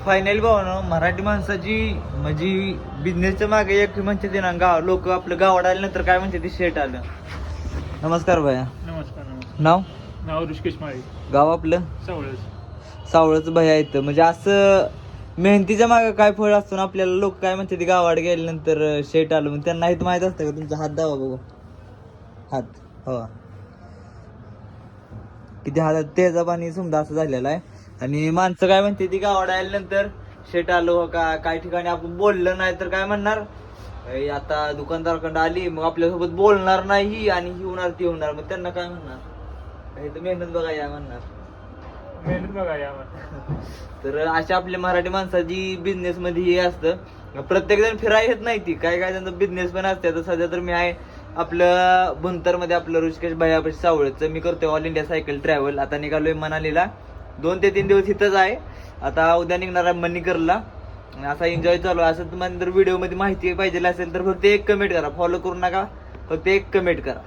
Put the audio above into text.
Finally भावानं मराठी माणसाची म्हणजे बिझनेसच्या मागे एक म्हणते ते ना गाव लोक आपलं गावात आल्यानंतर काय म्हणते ते शेट आलं. नमस्कार भैया. नमस्कार नमस्कार. नाव नाव ऋषिकेश माळी, गाव आपलं सावळच. सावळच भैया येतं. म्हणजे असं मेहनतीच्या मागे काय फळ असतो ना आपल्याला. लोक काय म्हणते ते गावात गेल्यानंतर शेट आलं. मग त्यांना इथं माहित असतं का? तुमचा हात दावा बघू. हात हो किती हातात तेजा पाणी समजा असं झालेलं आहे. आणि माणसं काय म्हणते ती गावात आल्यानंतर शेट आलो हो का. काही ठिकाणी आपण बोललं नाही तर काय म्हणणार, आता दुकानदाराकडे आली मग आपल्यासोबत बोलणार नाही आणि ही होणार ती होणार. मग त्यांना काय म्हणणार, तर मेहनत बघा या म्हणणार. मेहनत बघा यावर. तर अशा आपल्या मराठी माणसाची बिझनेस मध्ये हे असतं. प्रत्येक जण फिरायला येत नाही ती काय काय त्यांचा बिझनेस पण असते. आता सध्या तर मी आहे आपलं भुंतर मध्ये आपलं ऋषिकेश भैयापाशी सावळचं. मी करतोय ऑल इंडिया सायकल ट्रॅव्हल. आता निघालोय मनालीला. 2 ते 3 दिवस इथंच आहे. आता उद्या निघणार आहे मणिकरला. असा एन्जॉय चालू आहे. असं तुम्हाला जर व्हिडिओ मध्ये माहिती पाहिजे असेल तर फक्त एक कमेंट करा. फॉलो करू नका, फक्त एक कमेंट करा.